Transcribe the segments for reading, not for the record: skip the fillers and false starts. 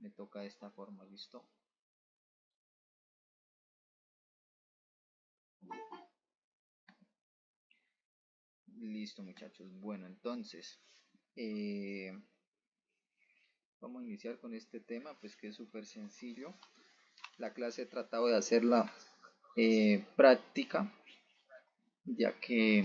me toca de esta forma, ¿listo? Listo, muchachos. Bueno, entonces vamos a iniciar con este tema, pues que es súper sencillo. La clase he tratado de hacerla práctica, ya que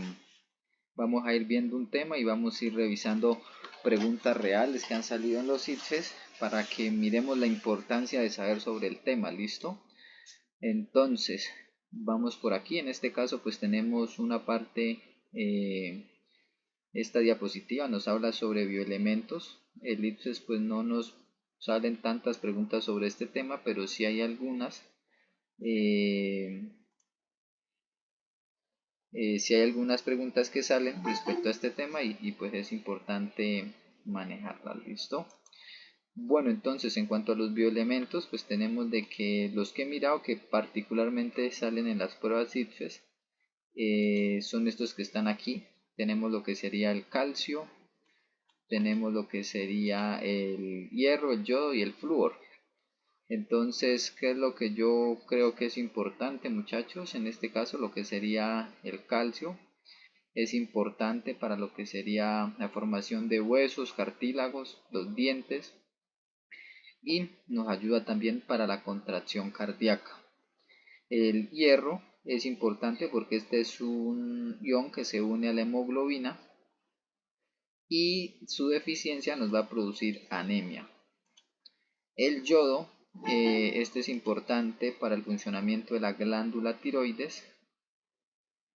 vamos a ir viendo un tema y vamos a ir revisando preguntas reales que han salido en los ITFES para que miremos la importancia de saber sobre el tema, ¿listo? Entonces, vamos por aquí. En este caso, pues tenemos una parte, esta diapositiva nos habla sobre bioelementos. El ITFES pues no nos salen tantas preguntas sobre este tema, pero sí hay algunas. Si hay algunas preguntas que salen respecto a este tema y pues es importante manejarlas, ¿listo? Bueno, entonces en cuanto a los bioelementos, pues tenemos de que los que he mirado que particularmente salen en las pruebas ITFES son estos que están aquí. Tenemos lo que sería el calcio, tenemos lo que sería el hierro, el yodo y el flúor. Entonces, ¿qué es lo que yo creo que es importante, muchachos? En este caso, lo que sería el calcio es importante para lo que sería la formación de huesos, cartílagos, los dientes y nos ayuda también para la contracción cardíaca. El hierro es importante porque este es un ion que se une a la hemoglobina y su deficiencia nos va a producir anemia. El yodo, este es importante para el funcionamiento de la glándula tiroides.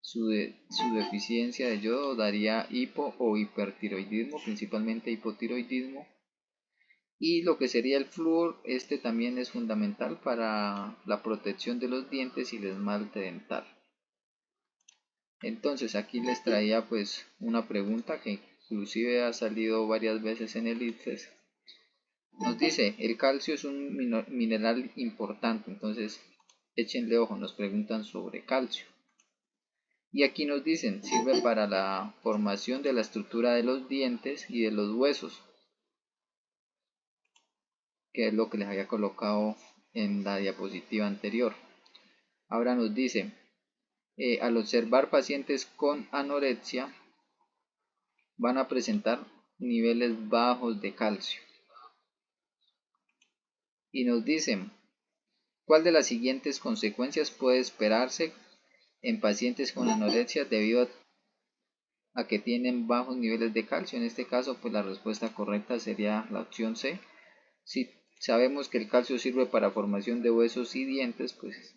Su deficiencia de yodo daría hipo o hipertiroidismo, principalmente hipotiroidismo. Y lo que sería el flúor, este también es fundamental para la protección de los dientes y el esmalte dental. Entonces aquí les traía pues una pregunta que inclusive ha salido varias veces en el ITFES. Nos dice, el calcio es un mineral importante, entonces échenle ojo, nos preguntan sobre calcio. Y aquí nos dicen, sirve para la formación de la estructura de los dientes y de los huesos, que es lo que les había colocado en la diapositiva anterior. Ahora nos dice, al observar pacientes con anorexia, van a presentar niveles bajos de calcio. Y nos dicen, ¿cuál de las siguientes consecuencias puede esperarse en pacientes con anorexia debido a que tienen bajos niveles de calcio? En este caso, pues la respuesta correcta sería la opción C. Si sabemos que el calcio sirve para formación de huesos y dientes, pues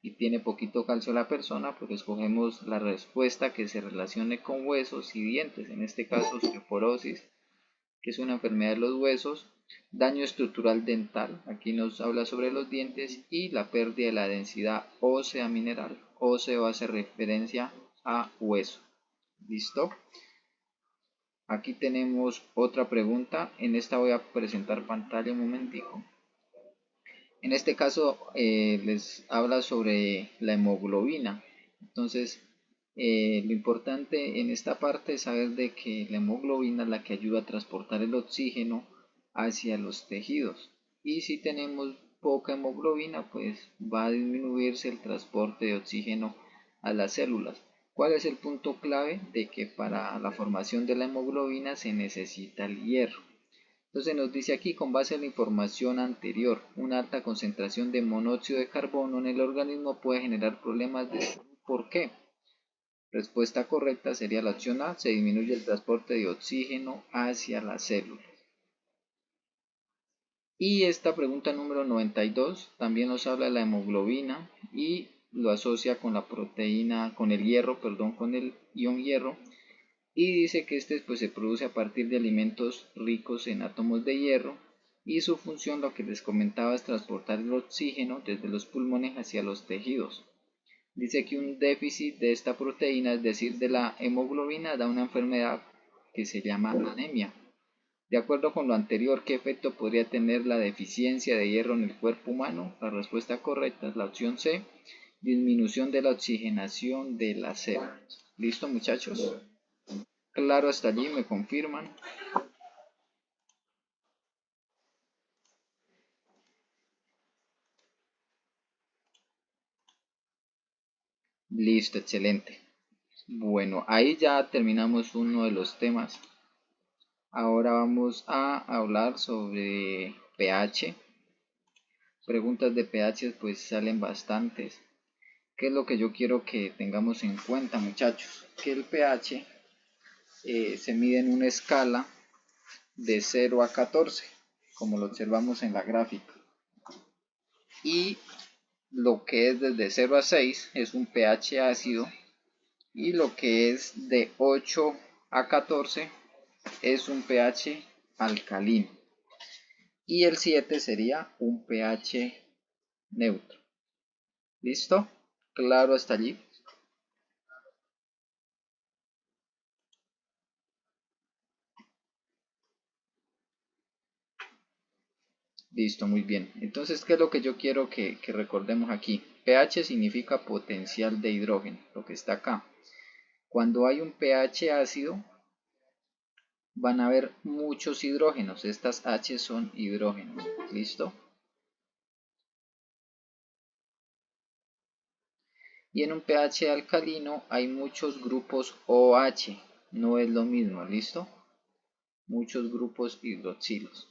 y tiene poquito calcio la persona, pues escogemos la respuesta que se relacione con huesos y dientes. En este caso, osteoporosis, que es una enfermedad de los huesos, daño estructural dental, aquí nos habla sobre los dientes, y la pérdida de la densidad ósea mineral. Óseo hace referencia a hueso. ¿Listo? Aquí tenemos otra pregunta. En esta voy a presentar pantalla un momentico. En este caso les habla sobre la hemoglobina. Entonces, lo importante en esta parte es saber de que la hemoglobina es la que ayuda a transportar el oxígeno hacia los tejidos. Y si tenemos poca hemoglobina, pues va a disminuirse el transporte de oxígeno a las células. ¿Cuál es el punto clave? De que para la formación de la hemoglobina se necesita el hierro. Entonces nos dice aquí, con base en la información anterior, una alta concentración de monóxido de carbono en el organismo puede generar problemas de salud. ¿Por qué? Respuesta correcta sería la opción A, se disminuye el transporte de oxígeno hacia las células. Y esta pregunta número 92 también nos habla de la hemoglobina y lo asocia con la proteína, con el hierro, perdón, con el ion hierro. Y dice que este pues, se produce a partir de alimentos ricos en átomos de hierro y su función, lo que les comentaba, es transportar el oxígeno desde los pulmones hacia los tejidos. Dice que un déficit de esta proteína, es decir, de la hemoglobina, da una enfermedad que se llama anemia. De acuerdo con lo anterior, ¿qué efecto podría tener la deficiencia de hierro en el cuerpo humano? La respuesta correcta es la opción C, disminución de la oxigenación de las células. ¿Listo, muchachos? Claro, hasta allí me confirman. Listo, excelente. Bueno, ahí ya terminamos uno de los temas. Ahora vamos a hablar sobre pH. Preguntas de pH pues salen bastantes. ¿Qué es lo que yo quiero que tengamos en cuenta, muchachos? Que el pH se mide en una escala de 0 a 14, como lo observamos en la gráfica. Y lo que es desde 0 a 6 es un pH ácido, y lo que es de 8 a 14 es un pH alcalino, y el 7 sería un pH neutro. ¿Listo? ¿Claro hasta allí? Listo, muy bien. Entonces, ¿qué es lo que yo quiero que recordemos aquí? pH significa potencial de hidrógeno, lo que está acá. Cuando hay un pH ácido, van a haber muchos hidrógenos. Estas H son hidrógenos. ¿Listo? Y en un pH alcalino hay muchos grupos OH. No es lo mismo. ¿Listo? Muchos grupos hidroxilos.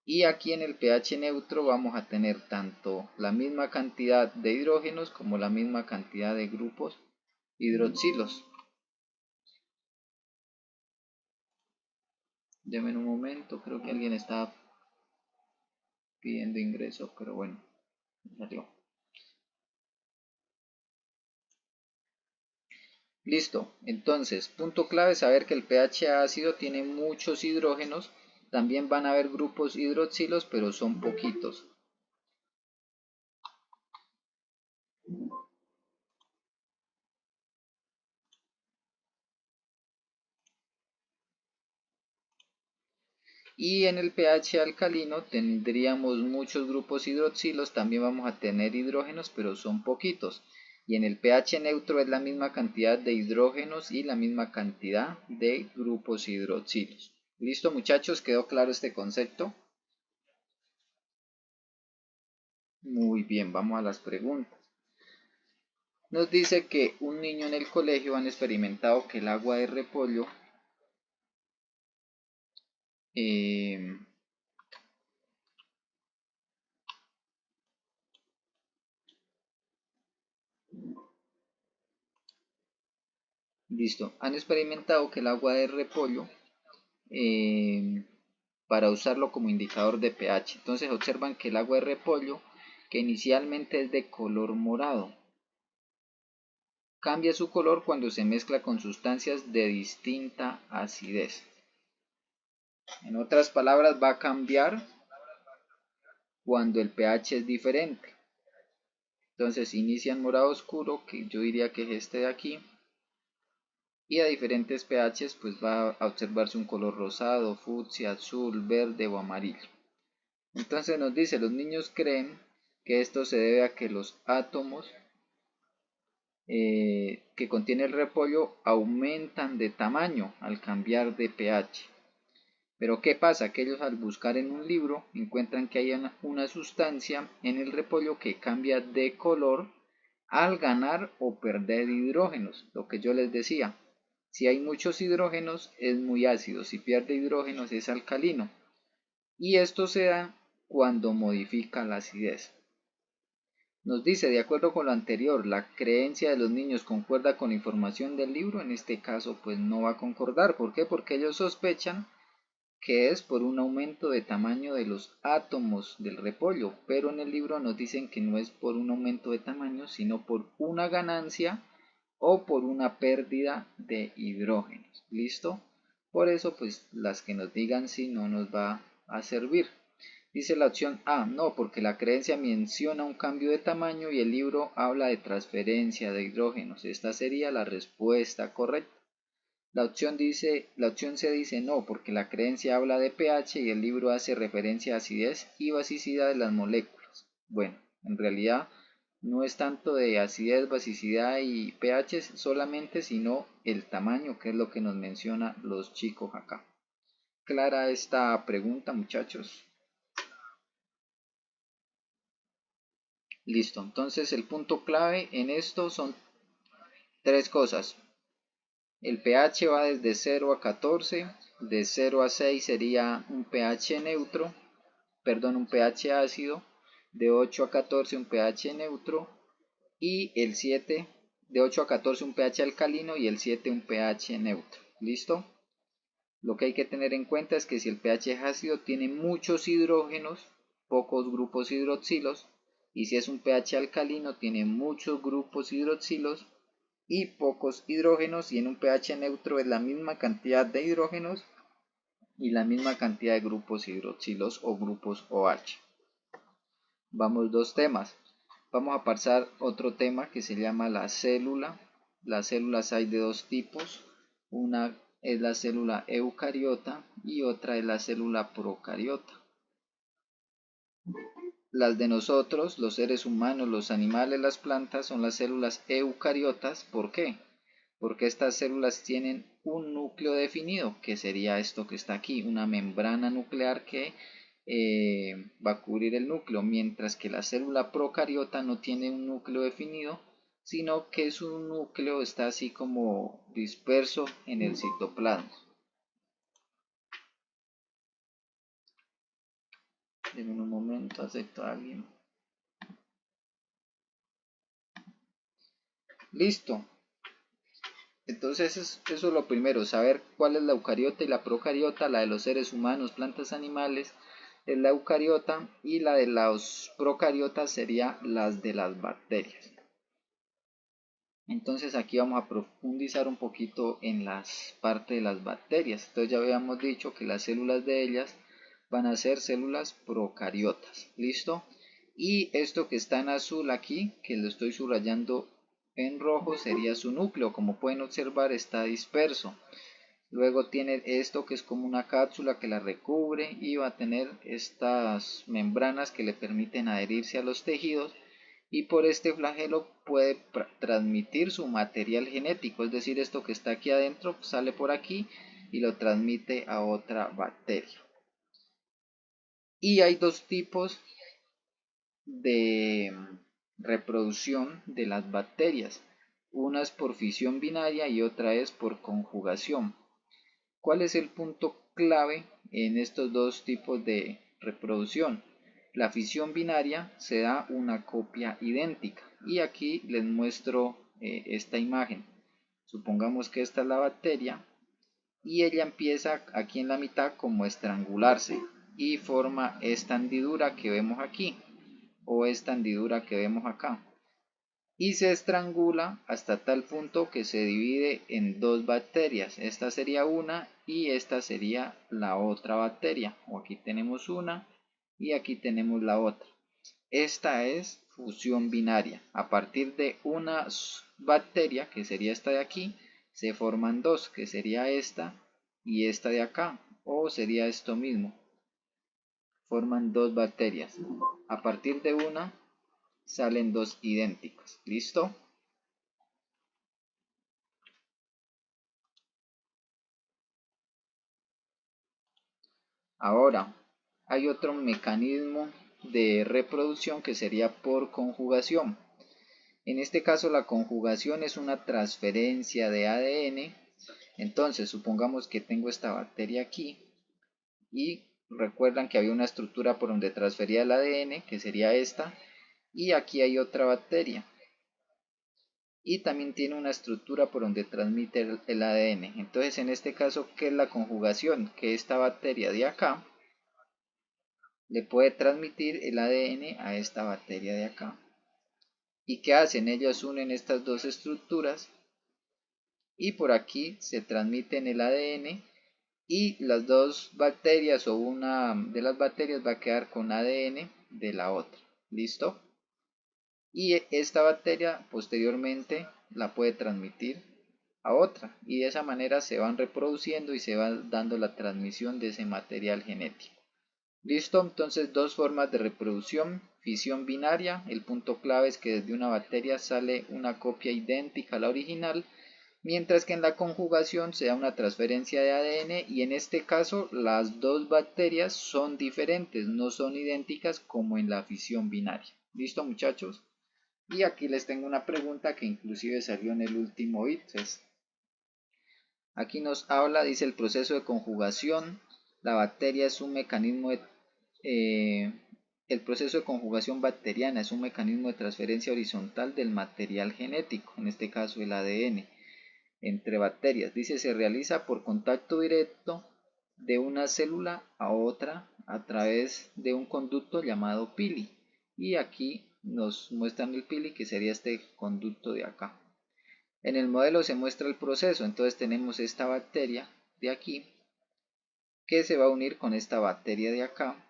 Y aquí en el pH neutro vamos a tener tanto la misma cantidad de hidrógenos como la misma cantidad de grupos hidroxilos. Deme un momento, creo que alguien está pidiendo ingreso, pero bueno, salió. Listo, entonces, punto clave, saber que el pH ácido tiene muchos hidrógenos, también van a haber grupos hidroxilos, pero son poquitos. Y en el pH alcalino tendríamos muchos grupos hidroxilos, también vamos a tener hidrógenos, pero son poquitos. Y en el pH neutro es la misma cantidad de hidrógenos y la misma cantidad de grupos hidroxilos. ¿Listo, muchachos? ¿Quedó claro este concepto? Muy bien, vamos a las preguntas. Nos dice que un niño en el colegio han experimentado que el agua de repollo eh, listo, han experimentado que el agua de repollo eh, para usarlo como indicador de pH. Entonces observan que el agua de repollo, que inicialmente es de color morado, cambia su color cuando se mezcla con sustancias de distinta acidez. En otras palabras, va a cambiar cuando el pH es diferente. Entonces inicia en morado oscuro, que yo diría que es este de aquí, y a diferentes pHs pues va a observarse un color rosado, fucsia, azul, verde o amarillo. Entonces nos dice, los niños creen que esto se debe a que los átomos que contiene el repollo aumentan de tamaño al cambiar de pH. Pero ¿qué pasa? Que ellos al buscar en un libro encuentran que hay una sustancia en el repollo que cambia de color al ganar o perder hidrógenos. Lo que yo les decía, si hay muchos hidrógenos es muy ácido, si pierde hidrógenos es alcalino. Y esto se da cuando modifica la acidez. Nos dice, de acuerdo con lo anterior, la creencia de los niños concuerda con la información del libro. En este caso pues no va a concordar. ¿Por qué? Porque ellos sospechan que es por un aumento de tamaño de los átomos del repollo, pero en el libro nos dicen que no es por un aumento de tamaño, sino por una ganancia o por una pérdida de hidrógenos. ¿Listo? Por eso pues las que nos digan sí no nos va a servir. Dice la opción A, no, porque la creencia menciona un cambio de tamaño y el libro habla de transferencia de hidrógenos. Esta sería la respuesta correcta. La opción C dice no, porque la creencia habla de pH y el libro hace referencia a acidez y basicidad de las moléculas. Bueno, en realidad no es tanto de acidez, basicidad y pH solamente, sino el tamaño, que es lo que nos menciona los chicos acá. ¿Clara esta pregunta, muchachos? Listo, entonces el punto clave en esto son tres cosas. El pH va desde 0 a 14, de 0 a 6 sería un pH neutro, perdón, un pH ácido, de 8 a 14 un pH neutro y el 7, de 8 a 14 un pH alcalino y el 7 un pH neutro. ¿Listo? Lo que hay que tener en cuenta es que si el pH es ácido tiene muchos hidrógenos, pocos grupos hidroxilos, y si es un pH alcalino tiene muchos grupos hidroxilos y pocos hidrógenos, y en un pH neutro es la misma cantidad de hidrógenos y la misma cantidad de grupos hidroxilos o grupos OH. Vamos dos temas. Vamos a pasar otro tema que se llama la célula. Las células hay de dos tipos. Una es la célula eucariota y otra es la célula procariota. Las de nosotros, los seres humanos, los animales, las plantas, son las células eucariotas. ¿Por qué? Porque estas células tienen un núcleo definido, que sería esto que está aquí, una membrana nuclear que va a cubrir el núcleo, mientras que la célula procariota no tiene un núcleo definido, sino que su núcleo está así como disperso en el citoplasma. En un momento acepto a alguien. Listo. Entonces eso es lo primero, saber cuál es la eucariota y la procariota. La de los seres humanos, plantas, animales es la eucariota y la de los procariotas sería las de las bacterias. Entonces aquí vamos a profundizar un poquito en las partes de las bacterias. Entonces ya habíamos dicho que las células de ellas van a ser células procariotas. ¿Listo? Y esto que está en azul aquí, que lo estoy subrayando en rojo, sería su núcleo. Como pueden observar, está disperso. Luego tiene esto que es como una cápsula que la recubre y va a tener estas membranas que le permiten adherirse a los tejidos, y por este flagelo puede transmitir su material genético, es decir, esto que está aquí adentro sale por aquí y lo transmite a otra bacteria. Y hay dos tipos de reproducción de las bacterias, una es por fisión binaria y otra es por conjugación. ¿Cuál es el punto clave en estos dos tipos de reproducción? La fisión binaria se da una copia idéntica, y aquí les muestro esta imagen. Supongamos que esta es la bacteria y ella empieza aquí en la mitad como a estrangularse y forma esta hendidura que vemos aquí o esta hendidura que vemos acá, y se estrangula hasta tal punto que se divide en dos bacterias. Esta sería una y esta sería la otra bacteria, o aquí tenemos una y aquí tenemos la otra. Esta es fusión binaria. A partir de una bacteria, que sería esta de aquí, se forman dos, que sería esta y esta de acá, o sería esto mismo. Forman dos bacterias. A partir de una salen dos idénticas. ¿Listo? Ahora, hay otro mecanismo de reproducción que sería por conjugación. En este caso, la conjugación es una transferencia de ADN. Entonces, supongamos que tengo esta bacteria aquí y recuerdan que había una estructura por donde transfería el ADN, que sería esta, y aquí hay otra bacteria y también tiene una estructura por donde transmite el ADN. Entonces, en este caso, ¿qué es la conjugación? Que esta bacteria de acá le puede transmitir el ADN a esta bacteria de acá. ¿Y qué hacen? Ellos unen estas dos estructuras y por aquí se transmiten el ADN, y las dos bacterias o una de las bacterias va a quedar con ADN de la otra. ¿Listo? Y esta bacteria posteriormente la puede transmitir a otra, y de esa manera se van reproduciendo y se va dando la transmisión de ese material genético. Listo, entonces dos formas de reproducción. Fisión binaria, el punto clave es que desde una bacteria sale una copia idéntica a la original, mientras que en la conjugación se da una transferencia de ADN, y en este caso las dos bacterias son diferentes, no son idénticas como en la fisión binaria. ¿Listo, muchachos? Y aquí les tengo una pregunta que inclusive salió en el último ITFES. Aquí nos habla, dice el proceso de conjugación. La bacteria es un mecanismo de, el proceso de conjugación bacteriana es un mecanismo de transferencia horizontal del material genético, en este caso el ADN, entre bacterias. Dice, se realiza por contacto directo de una célula a otra a través de un conducto llamado pili. Y aquí nos muestran el pili, que sería este conducto de acá. En el modelo se muestra el proceso, entonces tenemos esta bacteria de aquí que se va a unir con esta bacteria de acá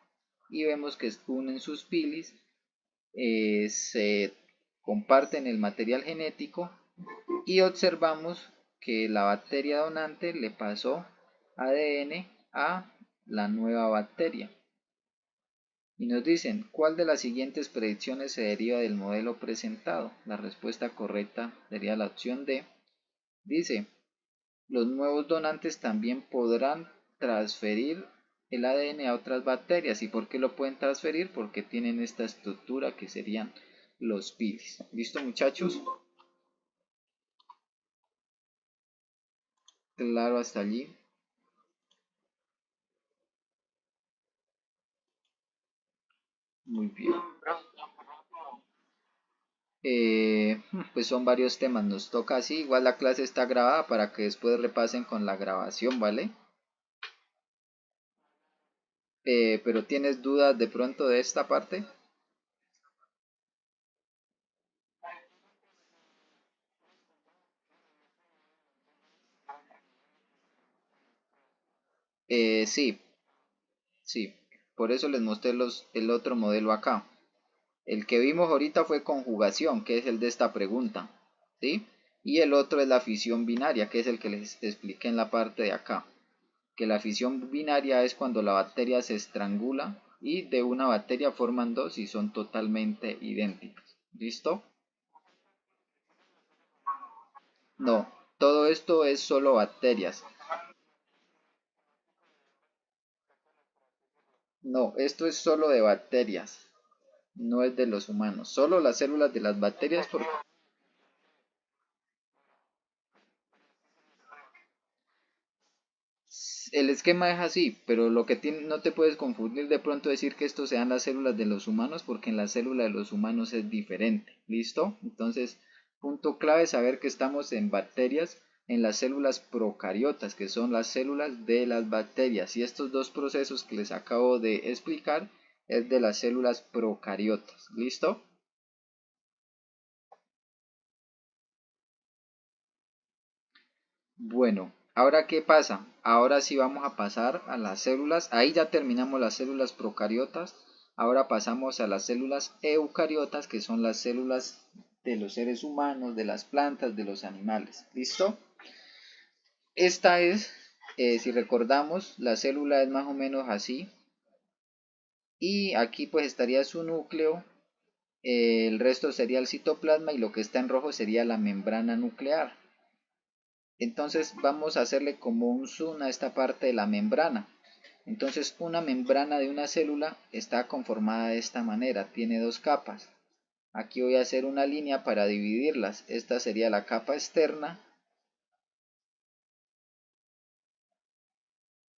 y vemos que unen sus pilis, se comparten el material genético y observamos que la bacteria donante le pasó ADN a la nueva bacteria. Y nos dicen, ¿cuál de las siguientes predicciones se deriva del modelo presentado? La respuesta correcta sería la opción D. Dice, los nuevos donantes también podrán transferir el ADN a otras bacterias. ¿Y por qué lo pueden transferir? Porque tienen esta estructura que serían los pilis. ¿Listo, muchachos? Claro, hasta allí. Muy bien. Pues son varios temas, nos toca así. Igual la clase está grabada para que después repasen con la grabación, ¿vale? Pero ¿tienes dudas de pronto de esta parte? Sí, sí. Por eso les mostré el otro modelo acá. El que vimos ahorita fue conjugación, que es el de esta pregunta, ¿sí? Y el otro es la fisión binaria, que es el que les expliqué en la parte de acá. Que la fisión binaria es cuando la bacteria se estrangula y de una bacteria forman dos y son totalmente idénticas. ¿Listo? No, todo esto es solo bacterias. No, esto es solo de bacterias, no es de los humanos. Solo las células de las bacterias, porque el esquema es así, pero lo que no te puedes confundir de pronto decir que esto sean las células de los humanos, porque en la célula de los humanos es diferente. ¿Listo? Entonces, punto clave saber que estamos en bacterias, en las células procariotas, que son las células de las bacterias. Y estos dos procesos que les acabo de explicar es de las células procariotas. ¿Listo? Bueno, ahora ¿qué pasa? Ahora sí vamos a pasar a las células. Ahí ya terminamos las células procariotas. Ahora pasamos a las células eucariotas, que son las células de los seres humanos, de las plantas, de los animales. ¿Listo? Esta es, si recordamos, la célula es más o menos así. Y aquí pues estaría su núcleo. El resto sería el citoplasma y lo que está en rojo sería la membrana nuclear. Entonces vamos a hacerle como un zoom a esta parte de la membrana. Entonces una membrana de una célula está conformada de esta manera, tiene dos capas. Aquí voy a hacer una línea para dividirlas. Esta sería la capa externa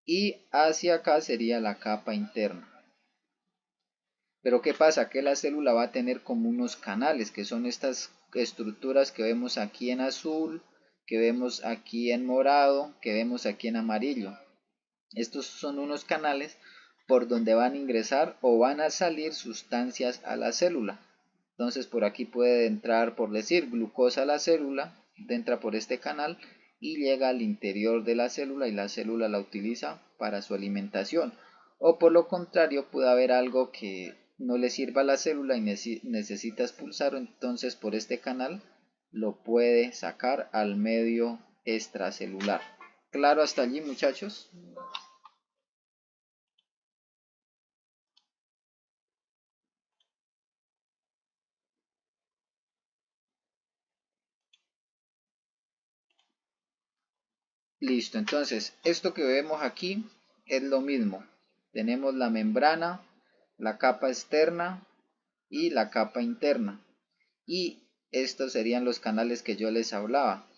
y hacia acá sería la capa interna. Pero ¿qué pasa? Que la célula va a tener como unos canales, que son estas estructuras que vemos aquí en azul, que vemos aquí en morado, que vemos aquí en amarillo. Estos son unos canales por donde van a ingresar o van a salir sustancias a la célula. Entonces por aquí puede entrar, por decir, glucosa a la célula, entra por este canal y llega al interior de la célula y la célula la utiliza para su alimentación. O por lo contrario puede haber algo que no le sirva a la célula y necesita expulsar, entonces por este canal lo puede sacar al medio extracelular. ¿Claro hasta allí, muchachos? Listo, entonces esto que vemos aquí es lo mismo. Tenemos la membrana, la capa externa y la capa interna. Y estos serían los canales que yo les hablaba.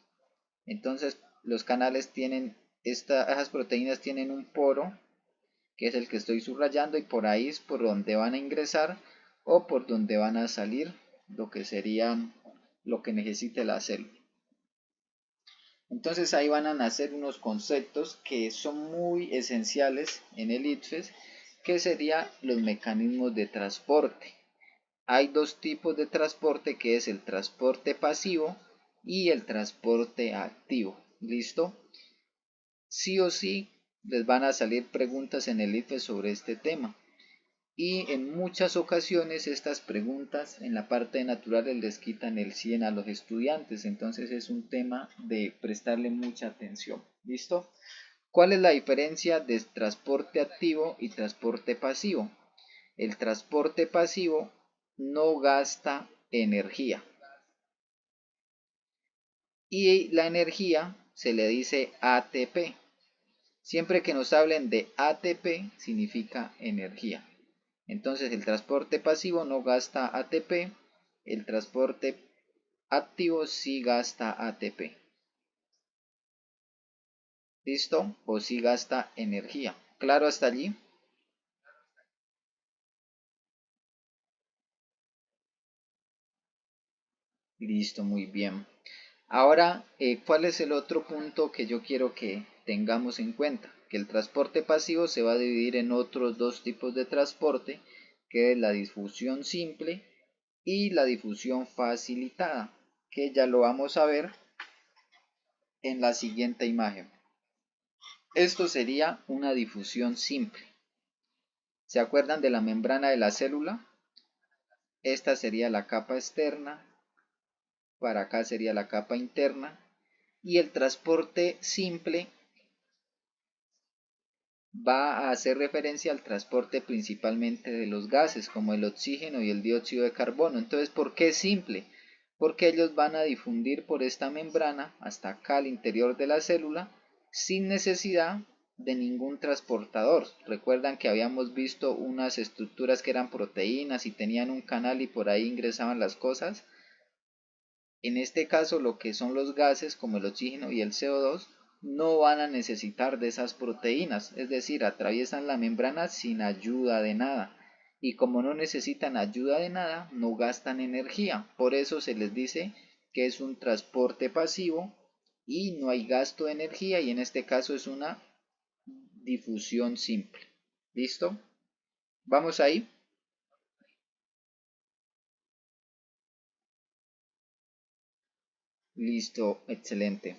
Entonces los canales tienen, esas proteínas tienen un poro, que es el que estoy subrayando, y por ahí es por donde van a ingresar o por donde van a salir lo que serían lo que necesite la célula. Entonces ahí van a nacer unos conceptos que son muy esenciales en el ITFES, que serían los mecanismos de transporte. Hay dos tipos de transporte, que es el transporte pasivo y el transporte activo. ¿Listo? Sí o sí les van a salir preguntas en el ITFES sobre este tema. Y en muchas ocasiones estas preguntas en la parte de naturales les quitan el 100 a los estudiantes, entonces es un tema de prestarle mucha atención. ¿Listo? ¿Cuál es la diferencia de transporte activo y transporte pasivo? El transporte pasivo no gasta energía y la energía se le dice ATP. Siempre que nos hablen de ATP significa energía. Entonces el transporte pasivo no gasta ATP, el transporte activo sí gasta ATP. ¿Listo? O sí gasta energía. ¿Claro hasta allí? Listo, muy bien. Ahora, ¿cuál es el otro punto que yo quiero que tengamos en cuenta? Que el transporte pasivo se va a dividir en otros dos tipos de transporte, que es la difusión simple y la difusión facilitada, que ya lo vamos a ver en la siguiente imagen. Esto sería una difusión simple. ¿Se acuerdan de la membrana de la célula? Esta sería la capa externa, para acá sería la capa interna, y el transporte simple va a hacer referencia al transporte principalmente de los gases, como el oxígeno y el dióxido de carbono. Entonces, ¿por qué es simple? Porque ellos van a difundir por esta membrana hasta acá al interior de la célula sin necesidad de ningún transportador. Recuerdan que habíamos visto unas estructuras que eran proteínas y tenían un canal y por ahí ingresaban las cosas. En este caso, lo que son los gases como el oxígeno y el CO2 no van a necesitar de esas proteínas, es decir, atraviesan la membrana sin ayuda de nada. Y como no necesitan ayuda de nada, no gastan energía. Por eso se les dice que es un transporte pasivo y no hay gasto de energía, y en este caso es una difusión simple. ¿Listo? ¿Vamos ahí? Listo, excelente.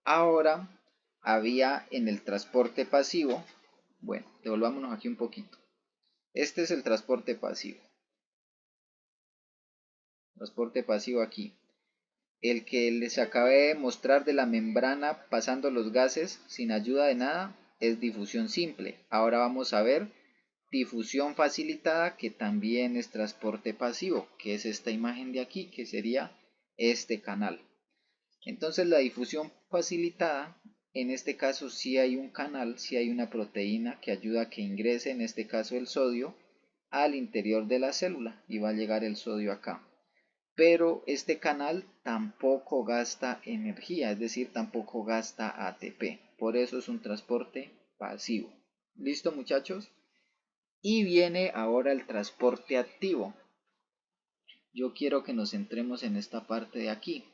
Ahora había en el transporte pasivo, bueno, devolvámonos aquí un poquito. Este es el transporte pasivo. Transporte pasivo aquí. El que les acabé de mostrar de la membrana pasando los gases sin ayuda de nada es difusión simple. Ahora vamos a ver difusión facilitada, que también es transporte pasivo, que es esta imagen de aquí, que sería este canal. Entonces la difusión facilitada, en este caso sí hay un canal, sí hay una proteína que ayuda a que ingrese, en este caso el sodio, al interior de la célula y va a llegar el sodio acá. Pero este canal tampoco gasta energía, es decir, tampoco gasta ATP. Por eso es un transporte pasivo. ¿Listo, muchachos? Y viene ahora el transporte activo. Yo quiero que nos centremos en esta parte de aquí.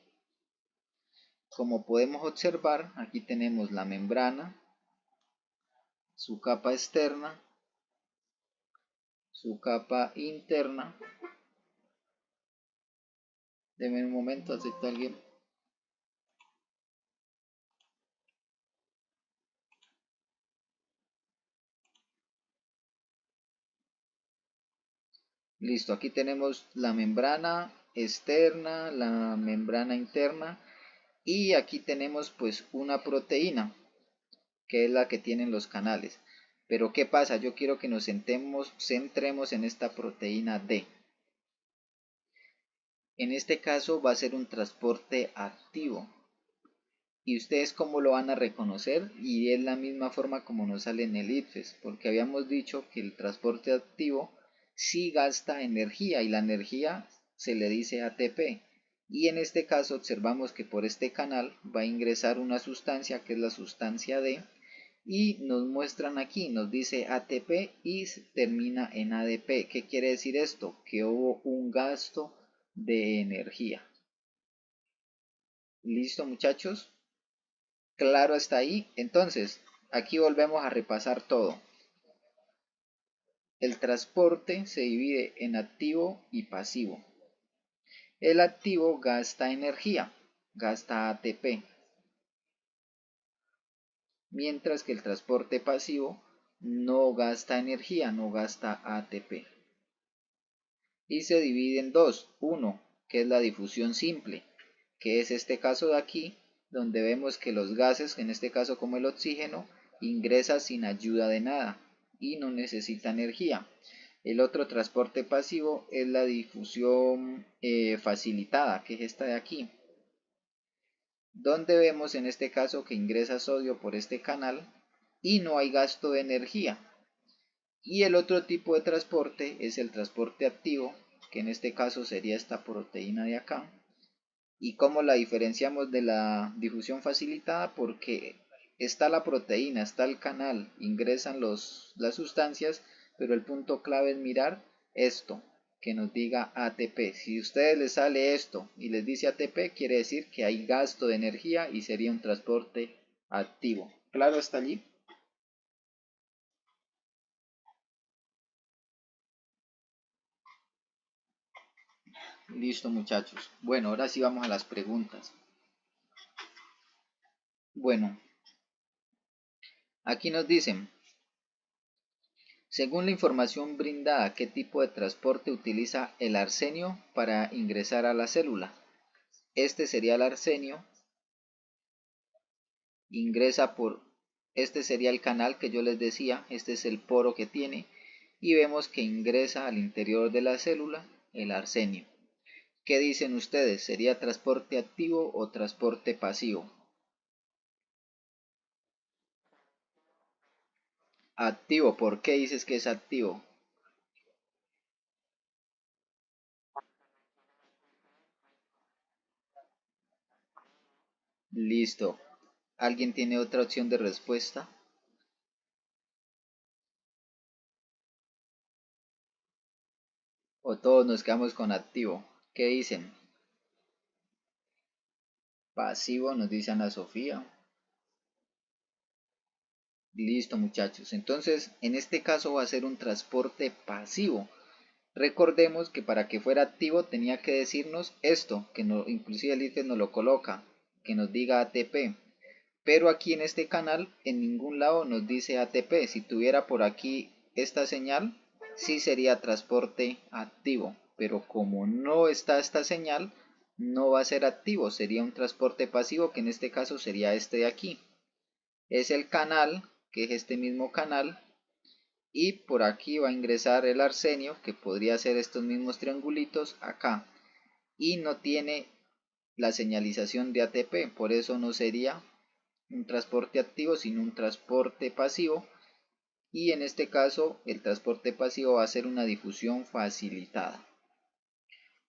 Como podemos observar, aquí tenemos la membrana, su capa externa, su capa interna. Deme un momento, acepto a alguien. Listo, aquí tenemos la membrana externa, la membrana interna, y aquí tenemos pues una proteína, que es la que tienen los canales. Pero ¿qué pasa? Yo quiero que nos centremos en esta proteína D. En este caso va a ser un transporte activo. ¿Y ustedes cómo lo van a reconocer? Y es la misma forma como nos sale en el ITFES, porque habíamos dicho que el transporte activo sí gasta energía y la energía se le dice ATP. Y en este caso observamos que por este canal va a ingresar una sustancia que es la sustancia D y nos muestran aquí, nos dice ATP y termina en ADP. ¿Qué quiere decir esto? Que hubo un gasto de energía. ¿Listo, muchachos? Claro hasta ahí. Entonces, aquí volvemos a repasar todo. El transporte se divide en activo y pasivo. El activo gasta energía, gasta ATP, mientras que el transporte pasivo no gasta energía, no gasta ATP. Y se divide en dos. Uno, que es la difusión simple, que es este caso de aquí, donde vemos que los gases, en este caso como el oxígeno, ingresa sin ayuda de nada y no necesita energía. El otro transporte pasivo es la difusión facilitada, que es esta de aquí, donde vemos en este caso que ingresa sodio por este canal y no hay gasto de energía. Y el otro tipo de transporte es el transporte activo, que en este caso sería esta proteína de acá. ¿Y cómo la diferenciamos de la difusión facilitada? Porque está la proteína, está el canal, ingresan las sustancias, pero el punto clave es mirar esto, que nos diga ATP. Si a ustedes les sale esto y les dice ATP, quiere decir que hay gasto de energía y sería un transporte activo. ¿Claro hasta allí? Listo, muchachos. Bueno, ahora sí vamos a las preguntas. Bueno, aquí nos dicen, según la información brindada, ¿qué tipo de transporte utiliza el arsenio para ingresar a la célula? Este sería el arsenio, ingresa por, este sería el canal que yo les decía, este es el poro que tiene, y vemos que ingresa al interior de la célula el arsenio. ¿Qué dicen ustedes? ¿Sería transporte activo o transporte pasivo? Activo, ¿por qué dices que es activo? Listo. ¿Alguien tiene otra opción de respuesta? ¿O todos nos quedamos con activo? ¿Qué dicen? Pasivo, nos dice Ana Sofía. Listo, muchachos. Entonces, en este caso va a ser un transporte pasivo. Recordemos que para que fuera activo tenía que decirnos esto, que no, inclusive el ítem nos lo coloca, que nos diga ATP. Pero aquí en este canal en ningún lado nos dice ATP. Si tuviera por aquí esta señal, sí sería transporte activo. Pero como no está esta señal, no va a ser activo. Sería un transporte pasivo, que en este caso sería este de aquí. Es el canal, que es este mismo canal. Y por aquí va a ingresar el arsenio, que podría ser estos mismos triangulitos acá. Y no tiene la señalización de ATP. Por eso no sería un transporte activo sino un transporte pasivo, y en este caso el transporte pasivo va a ser una difusión facilitada.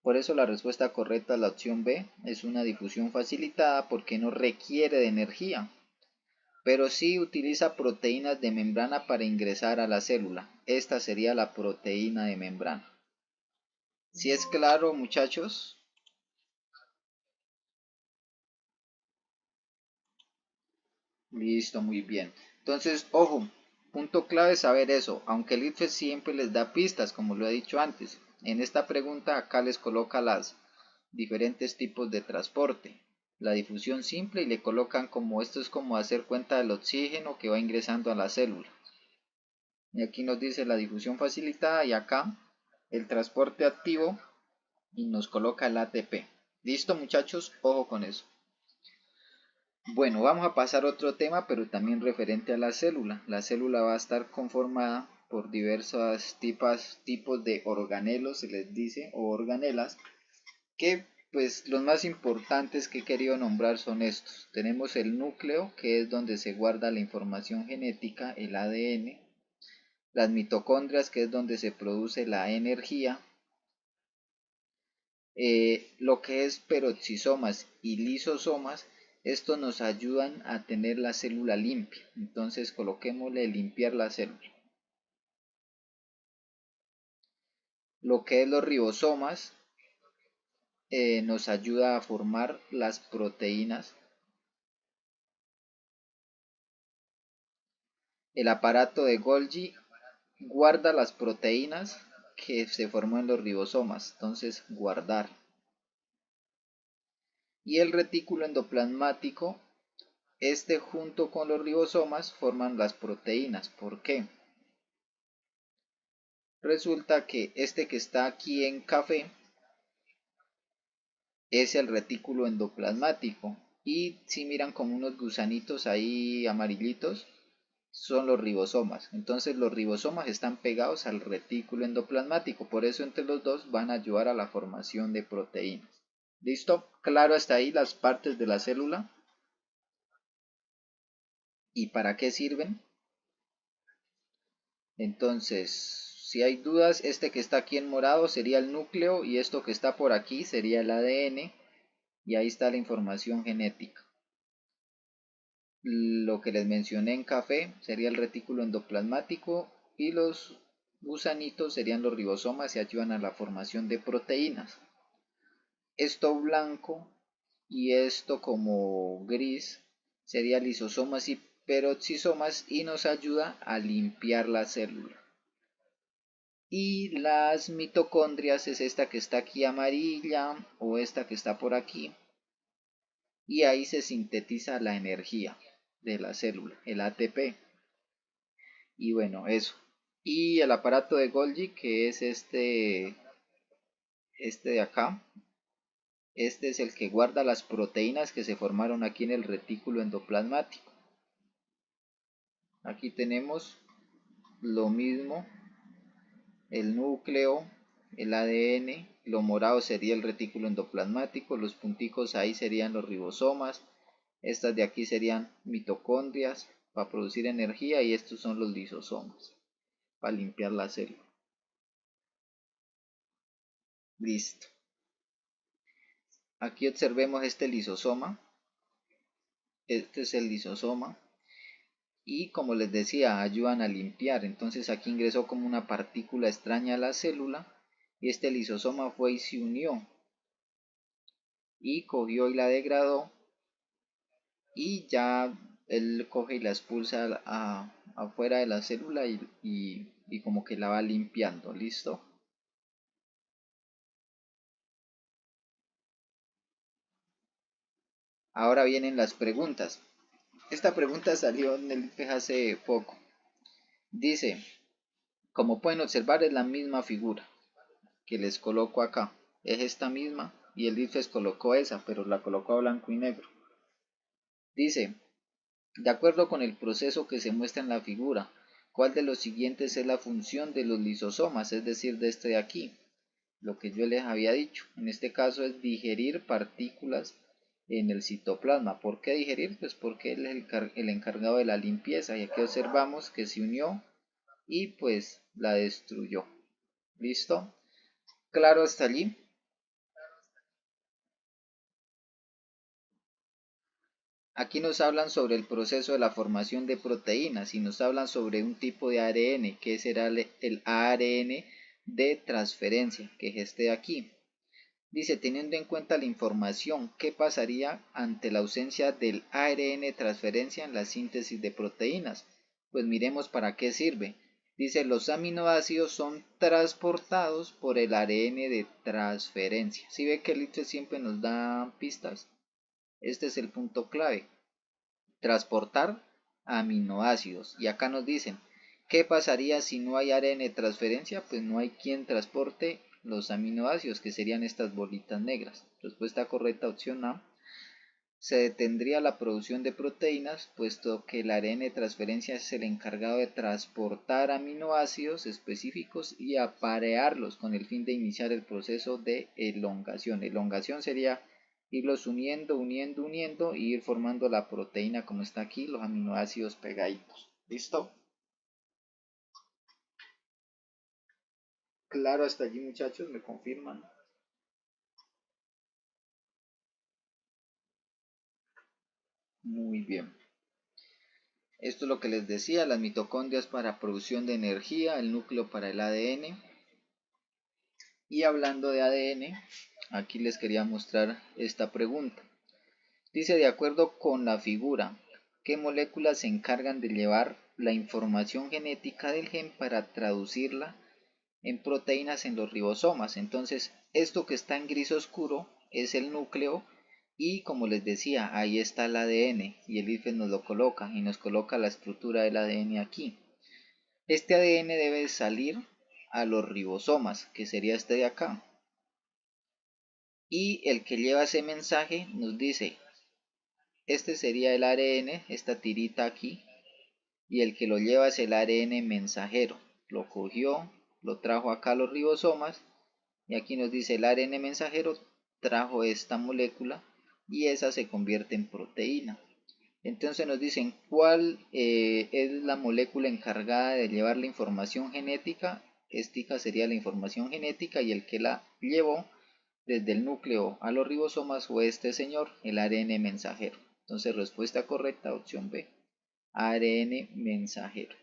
Por eso la respuesta correcta es la opción B, es una difusión facilitada porque no requiere de energía, pero sí utiliza proteínas de membrana para ingresar a la célula. Esta sería la proteína de membrana. ¿Si es claro, muchachos? Listo, muy bien. Entonces, ojo, punto clave es saber eso, aunque el IFES siempre les da pistas, como lo he dicho antes. En esta pregunta acá les coloca las diferentes tipos de transporte. La difusión simple y le colocan como esto es como hacer cuenta del oxígeno que va ingresando a la célula. Y aquí nos dice la difusión facilitada y acá el transporte activo y nos coloca el ATP. Listo, muchachos, ojo con eso. Bueno, vamos a pasar a otro tema, pero también referente a la célula. La célula va a estar conformada por diversos tipos de organelos, se les dice, o organelas, que pues los más importantes que he querido nombrar son estos. Tenemos el núcleo, que es donde se guarda la información genética, el ADN. las mitocondrias, que es donde se produce la energía, lo que es peroxisomas y lisosomas, estos nos ayudan a tener la célula limpia. Entonces coloquémosle limpiar la célula. Lo que es los ribosomas nos ayuda a formar las proteínas. El aparato de Golgi guarda las proteínas que se formó en los ribosomas, entonces guardar. Y el retículo endoplasmático, este junto con los ribosomas forman las proteínas. ¿Por qué? Resulta que este que está aquí en café es el retículo endoplasmático, y si miran como unos gusanitos ahí amarillitos, son los ribosomas. Entonces los ribosomas están pegados al retículo endoplasmático, por eso entre los dos van a ayudar a la formación de proteínas. ¿Listo? Claro hasta ahí las partes de la célula y para qué sirven. Entonces, si hay dudas, este que está aquí en morado sería el núcleo y esto que está por aquí sería el ADN, y ahí está la información genética. Lo que les mencioné en café sería el retículo endoplasmático y los gusanitos serían los ribosomas y ayudan a la formación de proteínas. Esto blanco y esto como gris sería lisosomas y peroxisomas y nos ayuda a limpiar la célula. Y las mitocondrias es esta que está aquí amarilla o esta que está por aquí, y ahí se sintetiza la energía de la célula, el ATP. Y bueno, eso. Y el aparato de Golgi, que es este de acá, este es el que guarda las proteínas que se formaron aquí en el retículo endoplasmático. Aquí tenemos lo mismo, el núcleo, el ADN, lo morado sería el retículo endoplasmático, los punticos ahí serían los ribosomas, estas de aquí serían mitocondrias para producir energía, y estos son los lisosomas para limpiar la célula. Listo. Aquí observemos este lisosoma. Este es el lisosoma. Y como les decía, ayudan a limpiar. Entonces aquí ingresó como una partícula extraña a la célula. Y este lisosoma fue y se unió. Y cogió y la degradó. Y ya él coge y la expulsa afuera de la célula y como que la va limpiando. ¿Listo? Ahora vienen las preguntas. Esta pregunta salió en el IFES hace poco. Dice, como pueden observar es la misma figura que les coloco acá. Es esta misma y el IFES colocó esa, pero la colocó a blanco y negro. Dice, de acuerdo con el proceso que se muestra en la figura, ¿cuál de los siguientes es la función de los lisosomas? Es decir, de este de aquí. Lo que yo les había dicho. En este caso es digerir partículas en el citoplasma. ¿Por qué digerir? Pues porque él es el encargado de la limpieza, y aquí observamos que se unió y pues la destruyó. ¿Listo? Claro hasta allí. Aquí nos hablan sobre el proceso de la formación de proteínas y nos hablan sobre un tipo de ARN, que será el ARN de transferencia, que es este de aquí. Dice, teniendo en cuenta la información, ¿qué pasaría ante la ausencia del ARN transferencia en la síntesis de proteínas? Pues miremos para qué sirve. Dice, los aminoácidos son transportados por el ARN de transferencia. ¿Sí ve que el ITRE siempre nos da pistas? Este es el punto clave. Transportar aminoácidos. Y acá nos dicen, ¿qué pasaría si no hay ARN de transferencia? Pues no hay quien transporte los aminoácidos, que serían estas bolitas negras. Respuesta correcta, opción A. Se detendría la producción de proteínas, puesto que el ARN de transferencia es el encargado de transportar aminoácidos específicos y aparearlos con el fin de iniciar el proceso de elongación. Elongación sería irlos uniendo, uniendo, uniendo y ir formando la proteína como está aquí, los aminoácidos pegaditos. ¿Listo? Claro, hasta allí muchachos, me confirman. Muy bien. Esto es lo que les decía, las mitocondrias para producción de energía, el núcleo para el ADN. Y hablando de ADN, aquí les quería mostrar esta pregunta. Dice, de acuerdo con la figura, ¿qué moléculas se encargan de llevar la información genética del gen para traducirla en proteínas en los ribosomas? Entonces, esto que está en gris oscuro es el núcleo y como les decía, ahí está el ADN y el IFE nos lo coloca y nos coloca la estructura del ADN aquí. Este ADN debe salir a los ribosomas, que sería este de acá. Y el que lleva ese mensaje nos dice, este sería el ARN, esta tirita aquí, y el que lo lleva es el ARN mensajero. Lo cogió, lo trajo acá a los ribosomas, y aquí nos dice el ARN mensajero trajo esta molécula y esa se convierte en proteína. Entonces nos dicen cuál es la molécula encargada de llevar la información genética. Esta sería la información genética y el que la llevó desde el núcleo a los ribosomas fue este señor, el ARN mensajero. Entonces respuesta correcta, opción B, ARN mensajero.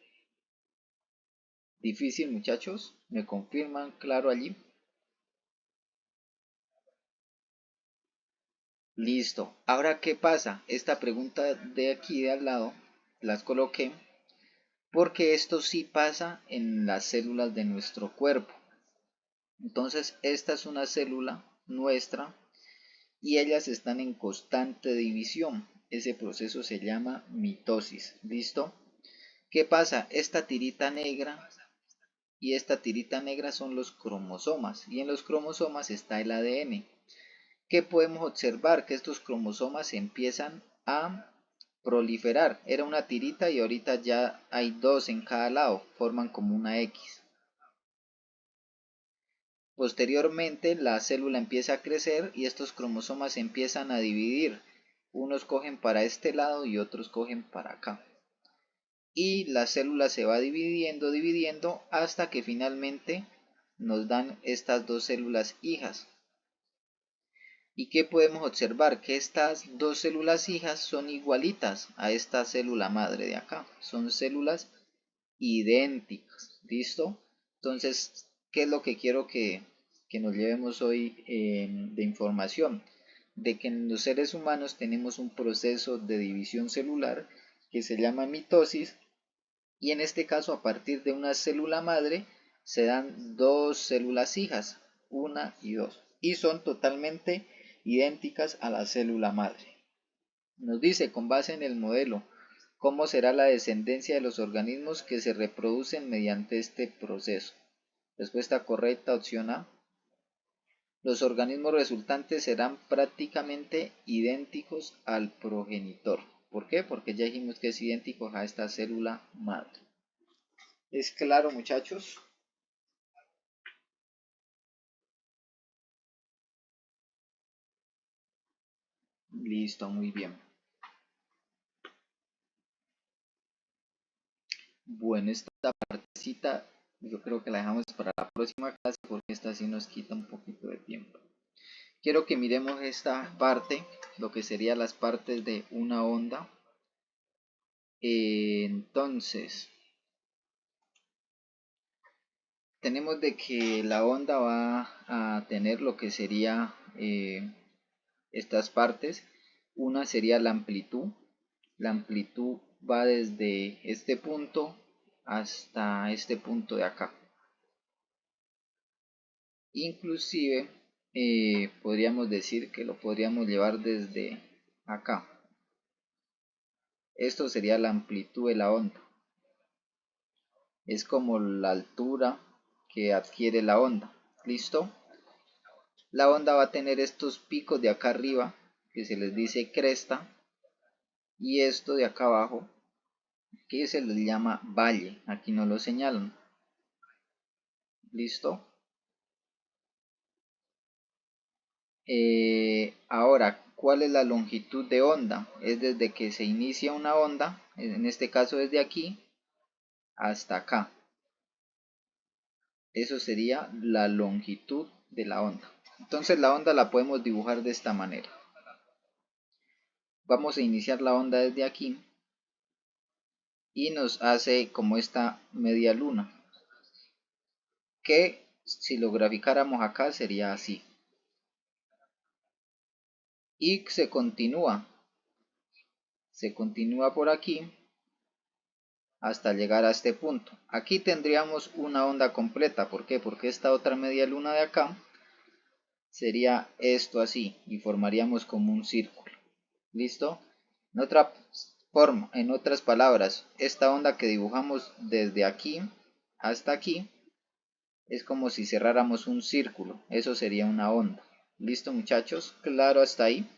Difícil muchachos, me confirman claro allí. Listo. Ahora, ¿qué pasa? Esta pregunta de aquí de al lado las coloqué porque esto sí pasa en las células de nuestro cuerpo. Entonces, esta es una célula nuestra y ellas están en constante división. Ese proceso se llama mitosis. ¿Listo? ¿Qué pasa? Esta tirita negra y esta tirita negra son los cromosomas y en los cromosomas está el ADN. ¿Qué podemos observar? Que estos cromosomas empiezan a proliferar. Era una tirita y ahorita ya hay dos en cada lado, forman como una X. Posteriormente la célula empieza a crecer y estos cromosomas se empiezan a dividir. Unos cogen para este lado y otros cogen para acá. Y la célula se va dividiendo hasta que finalmente nos dan estas dos células hijas. ¿Y qué podemos observar? Que estas dos células hijas son igualitas a esta célula madre de acá. Son células idénticas. ¿Listo? Entonces, ¿qué es lo que quiero que nos llevemos hoy de información? De que en los seres humanos tenemos un proceso de división celular que se llama mitosis y en este caso a partir de una célula madre se dan dos células hijas, una y dos, y son totalmente idénticas a la célula madre. Nos dice, con base en el modelo, cómo será la descendencia de los organismos que se reproducen mediante este proceso. Respuesta correcta, opción A. Los organismos resultantes serán prácticamente idénticos al progenitor. ¿Por qué? Porque ya dijimos que es idéntico a esta célula madre. ¿Es claro, muchachos? Listo, muy bien. Bueno, esta partecita yo creo que la dejamos para la próxima clase porque esta sí nos quita un poquito de tiempo. Quiero que miremos esta parte, lo que serían las partes de una onda. Entonces, tenemos de que la onda va a tener lo que sería estas partes. Una sería la amplitud. La amplitud va desde este punto hasta este punto de acá. Inclusive podríamos decir que lo podríamos llevar desde acá. Esto sería la amplitud de la onda. Es como la altura que adquiere la onda. ¿Listo? La onda va a tener estos picos de acá arriba que se les dice cresta y esto de acá abajo que se les llama valle. Aquí no lo señalan. ¿Listo? Ahora, ¿cuál es la longitud de onda? Es desde que se inicia una onda, en este caso desde aquí hasta acá. Eso sería la longitud de la onda. Entonces la onda la podemos dibujar de esta manera. Vamos a iniciar la onda desde aquí y nos hace como esta media luna, que si lo graficáramos acá sería así. Y se continúa por aquí hasta llegar a este punto. Aquí tendríamos una onda completa. ¿Por qué? Porque esta otra media luna de acá sería esto así y formaríamos como un círculo. ¿Listo? En otras palabras, esta onda que dibujamos desde aquí hasta aquí es como si cerráramos un círculo. Eso sería una onda. ¿Listo, muchachos? ¿Claro hasta ahí?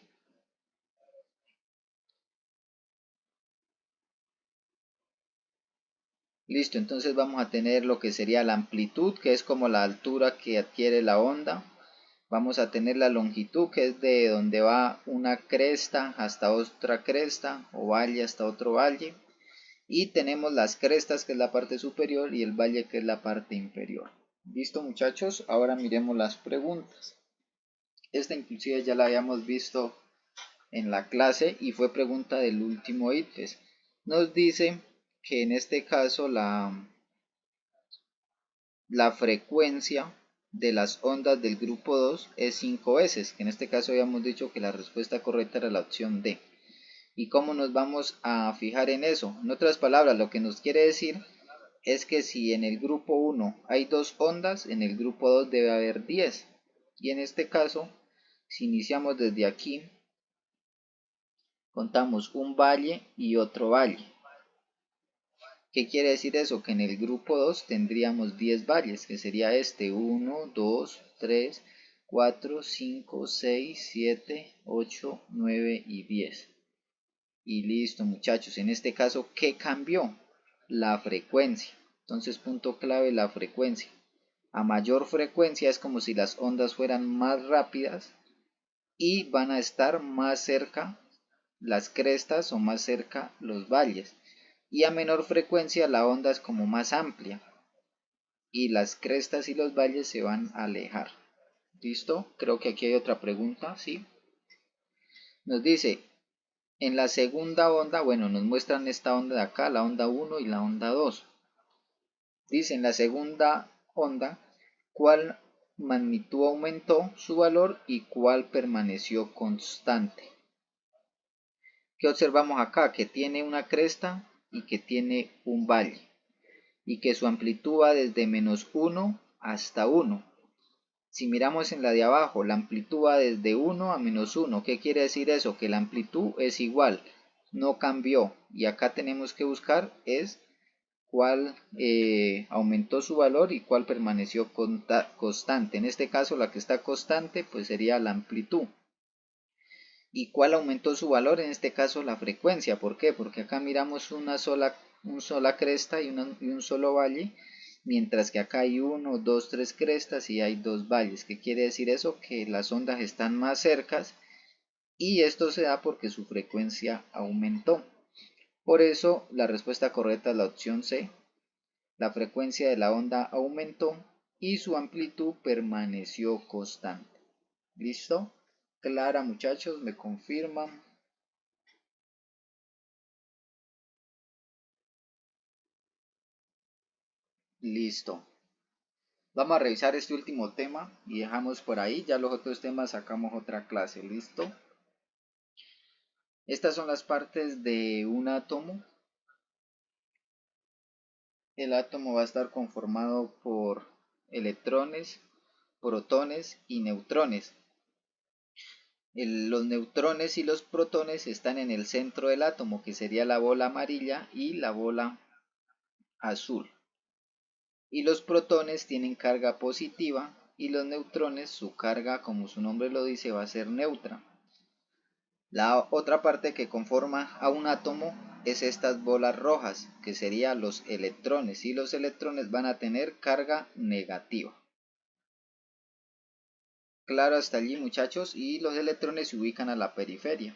Listo, entonces vamos a tener lo que sería la amplitud, que es como la altura que adquiere la onda. Vamos a tener la longitud, que es de donde va una cresta hasta otra cresta, o valle hasta otro valle. Y tenemos las crestas, que es la parte superior, y el valle, que es la parte inferior. Listo, muchachos, ahora miremos las preguntas. Esta inclusive ya la habíamos visto en la clase y fue pregunta del último ITFES. Nos dice que en este caso la frecuencia de las ondas del grupo 2 es 5 veces, que en este caso habíamos dicho que la respuesta correcta era la opción D. ¿Y cómo nos vamos a fijar en eso? En otras palabras, lo que nos quiere decir es que si en el grupo 1 hay 2 ondas, en el grupo 2 debe haber 10. Y en este caso, si iniciamos desde aquí, contamos un valle y otro valle. ¿Qué quiere decir eso? Que en el grupo 2 tendríamos 10 valles, que sería este: 1, 2, 3, 4, 5, 6, 7, 8, 9 y 10. Y listo, muchachos. En este caso, ¿qué cambió? La frecuencia. Entonces, punto clave, la frecuencia. A mayor frecuencia es como si las ondas fueran más rápidas y van a estar más cerca las crestas o más cerca los valles. Y a menor frecuencia la onda es como más amplia y las crestas y los valles se van a alejar. ¿Listo? Creo que aquí hay otra pregunta, ¿sí? Nos dice, en la segunda onda, bueno, nos muestran esta onda de acá, la onda 1 y la onda 2. Dice, en la segunda onda, ¿cuál magnitud aumentó su valor y cuál permaneció constante? ¿Qué observamos acá? Que tiene una cresta y que tiene un valle, y que su amplitud va desde -1 hasta 1. Si miramos en la de abajo, la amplitud va desde 1 a -1. ¿Qué quiere decir eso? Que la amplitud es igual, no cambió. Y acá tenemos que buscar es cuál aumentó su valor y cuál permaneció constante. En este caso, la que está constante pues sería la amplitud. ¿Y cuál aumentó su valor? En este caso la frecuencia. ¿Por qué? Porque acá miramos una sola cresta y un solo valle, mientras que acá hay 1, 2, 3 crestas y hay 2 valles. ¿Qué quiere decir eso? Que las ondas están más cercas y esto se da porque su frecuencia aumentó. Por eso la respuesta correcta es la opción C. La frecuencia de la onda aumentó y su amplitud permaneció constante. ¿Listo? Clara, muchachos, me confirman. Listo. Vamos a revisar este último tema y dejamos por ahí. Ya los otros temas sacamos otra clase. ¿Listo? Estas son las partes de un átomo. El átomo va a estar conformado por electrones, protones y neutrones. Los neutrones y los protones están en el centro del átomo, que sería la bola amarilla y la bola azul. Y los protones tienen carga positiva y los neutrones, su carga, como su nombre lo dice, va a ser neutra. La otra parte que conforma a un átomo es estas bolas rojas, que serían los electrones, y los electrones van a tener carga negativa. Claro hasta allí, muchachos, y los electrones se ubican a la periferia.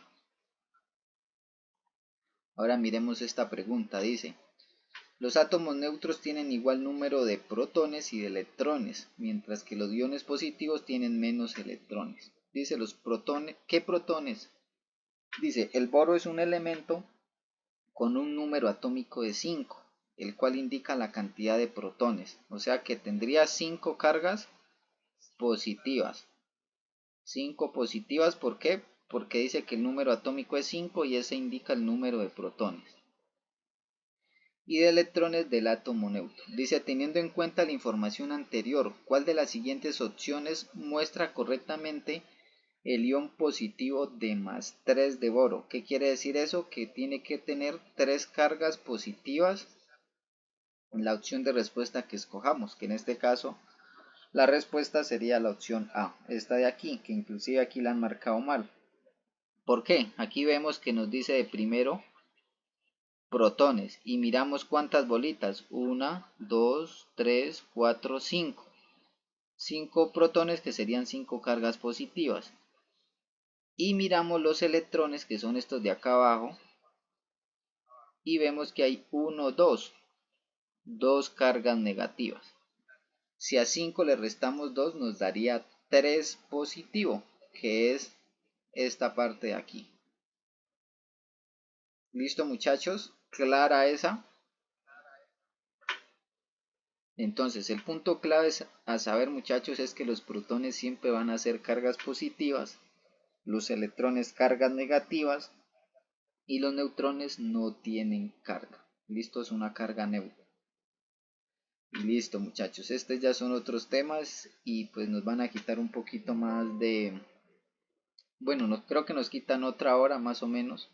Ahora miremos esta pregunta, dice, Los átomos neutros tienen igual número de protones y de electrones, mientras que los iones positivos tienen menos electrones. Dice los protones, ¿qué protones? Dice, el boro es un elemento con un número atómico de 5, el cual indica la cantidad de protones, o sea que tendría 5 cargas positivas. 5 positivas, ¿por qué? Porque dice que el número atómico es 5 y ese indica el número de protones. Y de electrones del átomo neutro. Dice, teniendo en cuenta la información anterior, ¿cuál de las siguientes opciones muestra correctamente el ion positivo de más 3 de boro? ¿Qué quiere decir eso? Que tiene que tener 3 cargas positivas en la opción de respuesta que escojamos, que en este caso la respuesta sería la opción A, esta de aquí, que inclusive aquí la han marcado mal. ¿Por qué? Aquí vemos que nos dice de primero protones y miramos cuántas bolitas, 1, 2, 3, 4, 5. 5 protones que serían 5 cargas positivas. Y miramos los electrones que son estos de acá abajo y vemos que hay 1, 2 cargas negativas. Si a 5 le restamos 2 nos daría 3 positivo, que es esta parte de aquí. ¿Listo, muchachos? ¿Clara esa? Entonces el punto clave a saber, muchachos, es que los protones siempre van a ser cargas positivas, los electrones cargas negativas y los neutrones no tienen carga. Listo, es una carga neutra. Listo, muchachos, estos ya son otros temas y pues nos van a quitar un poquito más de... Bueno, creo que nos quitan otra hora más o menos.